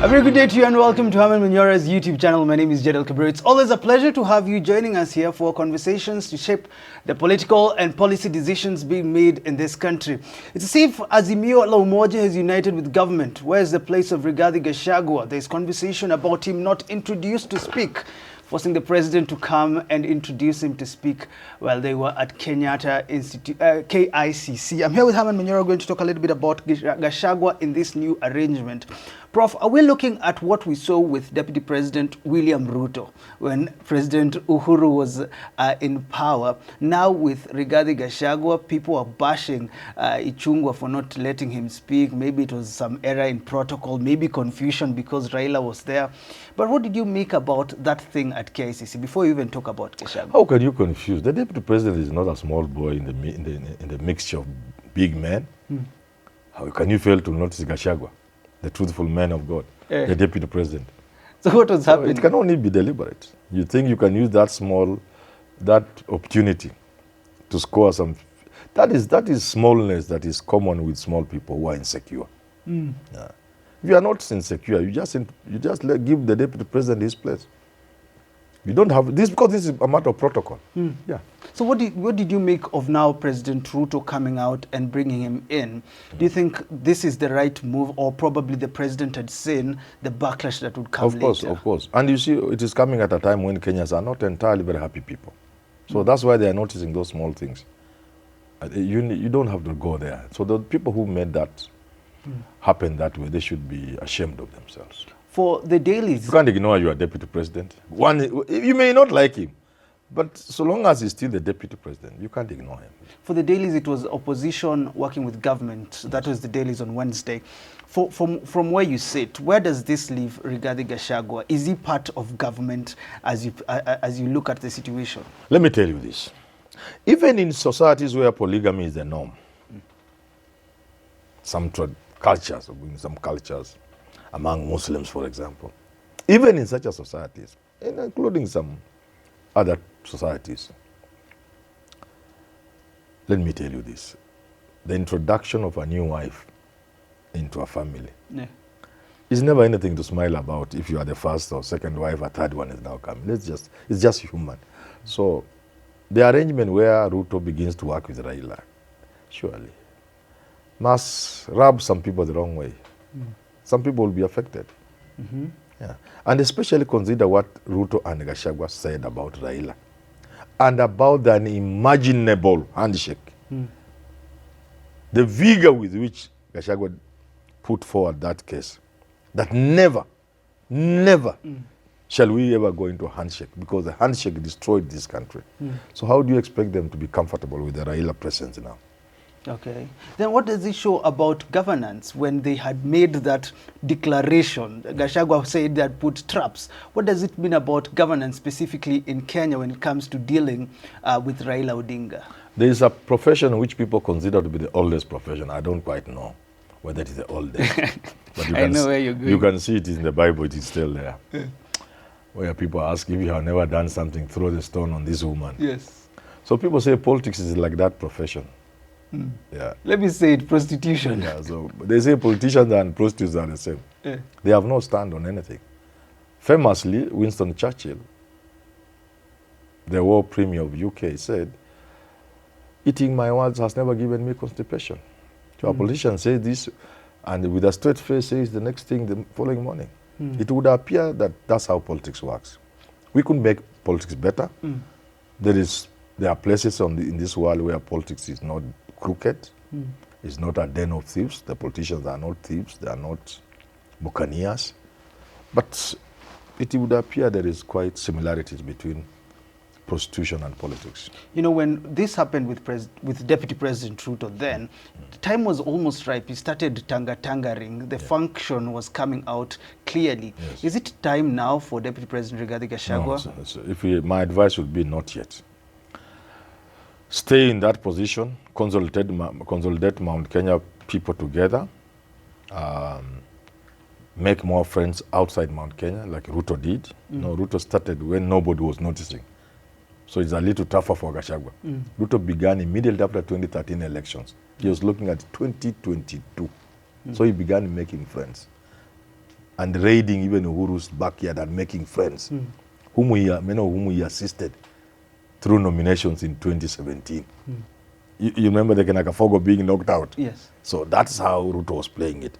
A very good day to you and welcome to Herman Manyora's YouTube channel. My name is Jedel Kabir. It's always a pleasure to have you joining us here for conversations to shape the political and policy decisions being made in this country. It's as if Azimio la Umoja has united with government. Where's the place of Rigathi Gachagua? There's conversation about him not introduced to speak, forcing the president to come and introduce him to speak while they were at Kenyatta Institute, KICC. I'm here with Herman Manyora, going to talk a little bit about Gachagua in this new arrangement. Prof, are we looking at what we saw with Deputy President William Ruto when President Uhuru was in power? Now with Rigathi Gachagua, people are bashing Ichung'wah for not letting him speak. Maybe it was some error in protocol, maybe confusion because Raila was there. But what did you make about that thing at KICC before you even talk about Gachagua? How can you confuse? The Deputy President is not a small boy in the mixture of big men. How can you fail to notice Gachagua, the truthful man of God, the Deputy President? So what was happening? It can only be deliberate. You think you can use that opportunity to score some. That is smallness that is common with small people who are insecure. Yeah. If you are not insecure, you just give the Deputy President his place. You don't have this because this is a matter of protocol. Yeah. So what did you make of now President Ruto coming out and bringing him in? Do you think this is the right move, or probably the president had seen the backlash that would come later? Of course. And you see, it is coming at a time when Kenyans are not entirely very happy people. So that's why they are noticing those small things. You don't have to go there. So the people who made that happen that way, they should be ashamed of themselves. For the dailies, you can't ignore your deputy president. You may not like him, but so long as he's still the deputy president, you can't ignore him. For the dailies, it was opposition working with government. That was the dailies on Wednesday. From where you sit, where does this leave Rigathi Gachagua? Is he part of government as you look at the situation? Let me tell you this. Even in societies where polygamy is the norm, some cultures among Muslims, for example, even in such societies, including some other societies, let me tell you this. The introduction of a new wife into a family is never anything to smile about if you are the first or second wife, a third one is now coming. It's just human. So the arrangement where Ruto begins to work with Raila, surely, must rub some people the wrong way. Some people will be affected. Yeah. And especially consider what Ruto and Gachagua said about Raila and about the unimaginable handshake. The vigor with which Gachagua put forward that case, that never shall we ever go into a handshake, because the handshake destroyed this country. So how do you expect them to be comfortable with the Raila presence now? Okay. Then what does it show about governance when they had made that declaration? Gachagua said that put traps. What does it mean about governance specifically in Kenya when it comes to dealing with Raila Odinga? There is a profession which people consider to be the oldest profession. I don't quite know whether it is the oldest. But I know where you're going. You can see it in the Bible, it is still there. Where people ask, if you have never done something, throw the stone on this woman. Yes. So people say politics is like that profession. Yeah. Let me say it, prostitution. Yeah, so they say politicians and prostitutes are the same. They have no stand on anything. Famously, Winston Churchill, the war premier of UK, said, "Eating my words has never given me constipation." So a politician says this, and with a straight face says the next thing the following morning. It would appear that that's how politics works. We could make politics better. There are places in this world where politics is not crooked. It's not a den of thieves. The politicians are not thieves. They are not buccaneers. But it would appear there is quite similarities between prostitution and politics. You know, when this happened with Deputy President Ruto then, the time was almost ripe. He started tangering. The function was coming out clearly. Yes. Is it time now for Deputy President Rigathi Gachagua? No, my advice would be not yet. Stay in that position, consolidate Mount Kenya people together, make more friends outside Mount Kenya, like Ruto did. No, Ruto started when nobody was noticing. So it's a little tougher for Gachagua. Ruto began immediately after 2013 elections. He was looking at 2022. So he began making friends. and raiding even Uhuru's backyard and making friends, many of whom he assisted through nominations in 2017. You remember the Kenakafogo being knocked out? Yes. So that's how Ruto was playing it.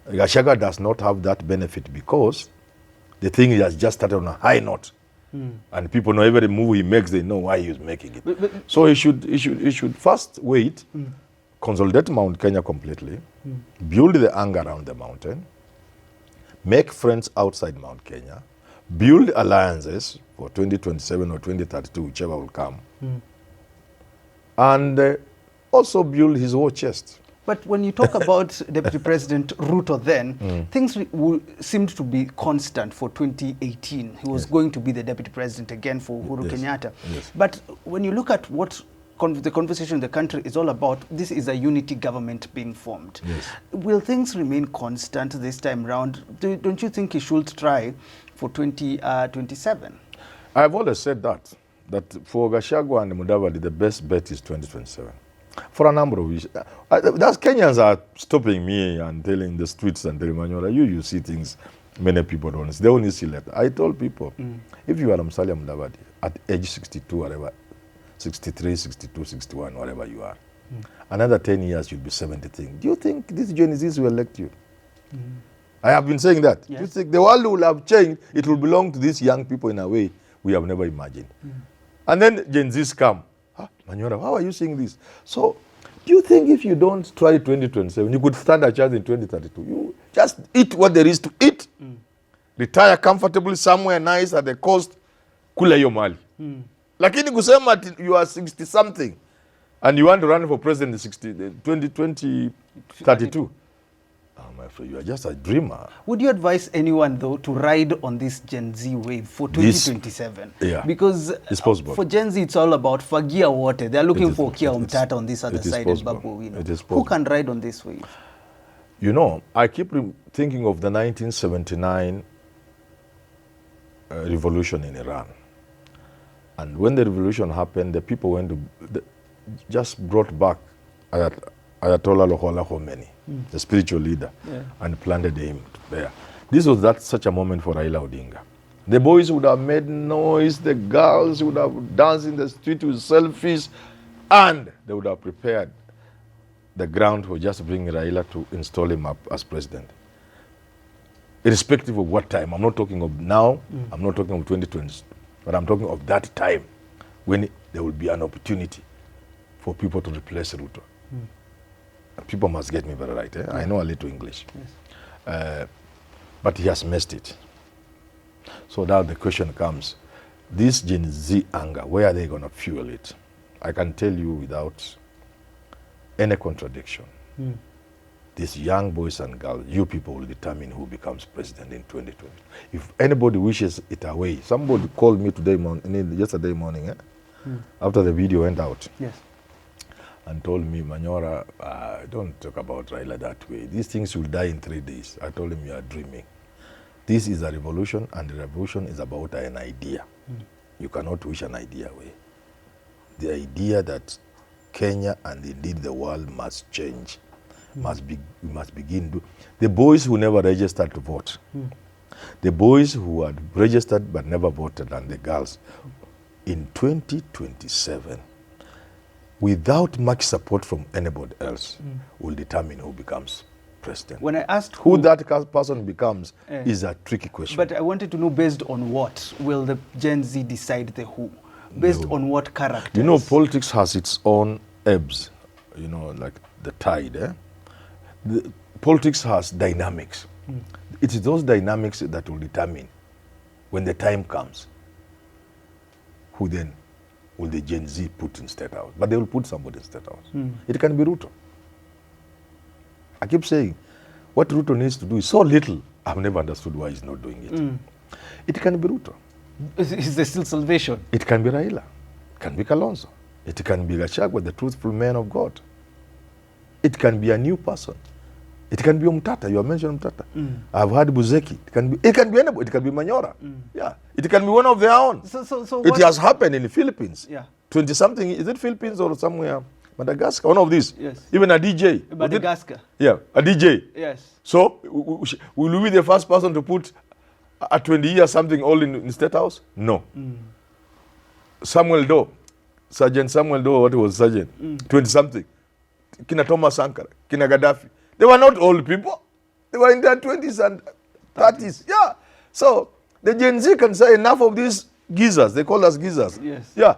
Gachagua does not have that benefit because the thing has just started on a high note. And people know every move he makes, they know why he's making it. So he should first wait, consolidate Mount Kenya completely, build the anger around the mountain, make friends outside Mount Kenya, build alliances for 2027 or 2032, whichever will come, and also build his war chest. But when you talk about Deputy President Ruto then, things seemed to be constant for 2018. He was going to be the Deputy President again for Uhuru Kenyatta. Yes. But when you look at what the conversation in the country is all about, this is a unity government being formed. Yes. Will things remain constant this time round? Don't you think he should try for 2027? I've always said that for Gachagua and Mudavadi, the best bet is 2027. For a number of reasons. That's Kenyans are stopping me and telling the streets and telling Manyora, you see things many people don't see. They only see letter. I told people, if you are Musalia Mudavadi at age 62, whatever, 63, 62, 61, whatever you are, another 10 years you'll be 73. Do you think this Gen Zs will elect you? I have been saying that. Yes. Do you think the world will have changed? It will belong to these young people in a way we have never imagined. And then Gen Zs come. Manyora, how are you seeing this? So, do you think if you don't try 2027, you could stand a chance in 2032? You just eat what there is to eat, retire comfortably somewhere nice at the coast, kula hiyo mali. Lakini kusema you are 60 something and you want to run for president in 2032. My friend, you are just a dreamer. Would you advise anyone, though, to ride on this Gen Z wave for 2027? Because it's possible. For Gen Z, it's all about fagia water. They're looking for Kia Umtata on this other side of Babu. Who can ride on this wave? You know, I keep thinking of the 1979 revolution in Iran. And when the revolution happened, the people just brought back Ayatollah Ruhollah Khomeini, the spiritual leader, and planted him there. This was such a moment for Raila Odinga. The boys would have made noise, the girls would have danced in the street with selfies, and they would have prepared the ground for just bringing Raila to install him up as president. Irrespective of what time, I'm not talking of now, I'm not talking of 2020, but I'm talking of that time when there will be an opportunity for people to replace Ruto. People must get me very right. I know a little English. Yes. But he has missed it. So now the question comes, this Gen Z anger, where are they going to fuel it? I can tell you without any contradiction, these young boys and girls, you people will determine who becomes president in 2020. If anybody wishes it away, somebody called me yesterday morning, after the video went out. Yes. And told me, Manyora, don't talk about Raila that way. These things will die in 3 days. I told him, you are dreaming. This is a revolution, and the revolution is about an idea. You cannot wish an idea away. The idea that Kenya and indeed the world must change, we must begin. The boys who never registered to vote, the boys who had registered but never voted, and the girls, in 2027, without much support from anybody else, will determine who becomes president. When I asked who that person becomes is a tricky question. But I wanted to know, based on what will the Gen Z decide the who? Based on what character? You know, politics has its own ebbs, you know, like the tide. Politics has dynamics. It is those dynamics that will determine, when the time comes, who then will the Gen Z put in State House? But they will put somebody in State House. It can be Ruto. I keep saying, what Ruto needs to do is so little. I've never understood why he's not doing it. It can be Ruto. Is there still salvation? It can be Raila. It can be Kalonzo. It can be Gachagua, the truthful man of God. It can be a new person. It can be Umtata. You have mentioned Umtata. I've heard Buzeki. It can be anybody. It can be Manyora. Yeah. It can be one of their own. So it has happened in the Philippines. Yeah. 20-something, is it Philippines or somewhere? Madagascar, one of these. Yes. Even a DJ. Madagascar. Yeah, a DJ. Yes. So, will we be the first person to put a 20-year something all in State House? No. Samuel Doe, Sergeant Samuel Doe, what was Sergeant? 20-something. Kina Thomas Sankara, Kina Gaddafi. They were not old people. They were in their 20s and 30s. Yeah. So, the Gen Z can say enough of these geezers. They call us geezers. Yes. Yeah.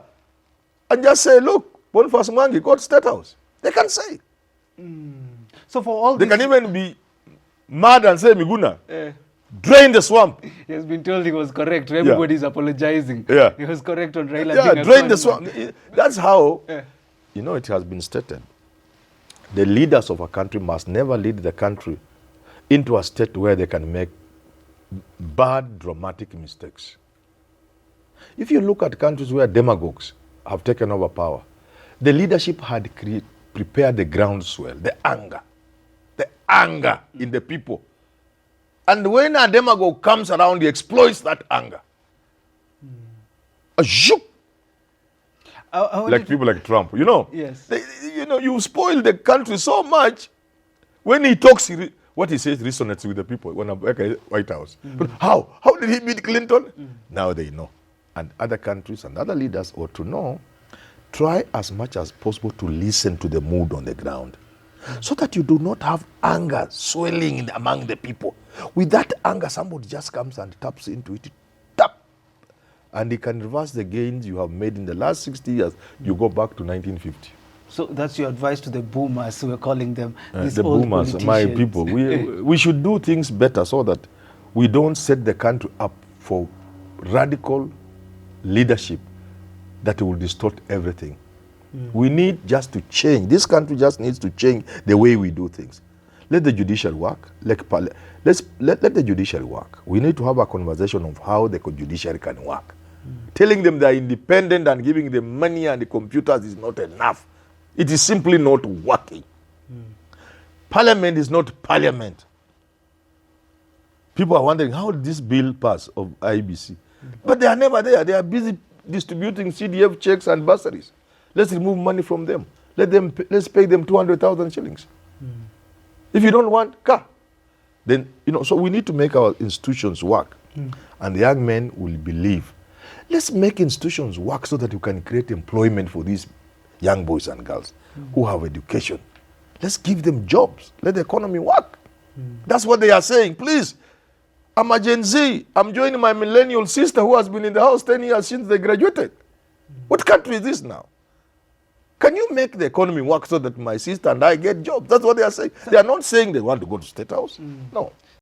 And just say, look, Boniface Mwangi got State House. They can say. So for all They this, can even be mad and say, Miguna, drain the swamp. he has been told he was correct. Everybody is apologizing. Yeah. He was correct on Raila Yeah, being a drain the con man. swamp. That's how, Yeah. you know, it has been stated. The leaders of a country must never lead the country into a state where they can make bad, dramatic mistakes. If you look at countries where demagogues have taken over power, the leadership had prepared the groundswell, the anger in the people. And when a demagogue comes around, he exploits that anger. A shook. Like people like Trump, you know. Yes. You spoil the country so much. When he talks, what he says resonates with the people when I'm back at White House. But how? How did he beat Clinton? Now they know. And other countries and other leaders ought to know. Try as much as possible to listen to the mood on the ground. So that you do not have anger swelling among the people. With that anger, somebody just comes and taps into it. Tap. And he can reverse the gains you have made in the last 60 years. You go back to 1950. So that's your advice to the boomers, we're calling them. These The old boomers, my politicians. people. We should do things better so that we don't set the country up for radical leadership that will distort everything. We need just to change. This country just needs to change the way we do things. Let the judiciary work. Let the judiciary work. We need to have a conversation of how the judiciary can work. Telling them they're independent and giving them money and the computers is not enough. It is simply not working. Parliament is not parliament. People are wondering, how did this bill pass of IBC? But they are never there. They are busy distributing CDF checks and bursaries. Let's remove money from them. Let's pay them 200,000 shillings. If you don't want car, then, so we need to make our institutions work. And the young men will believe. Let's make institutions work so that you can create employment for these young boys and girls who have education. Let's give them jobs. Let the economy work. That's what they are saying. Please, I'm a Gen Z. I'm joining my millennial sister who has been in the house 10 years since they graduated. What country is this now? Can you make the economy work so that my sister and I get jobs? That's what they are saying. They are not saying they want to go to State House. No.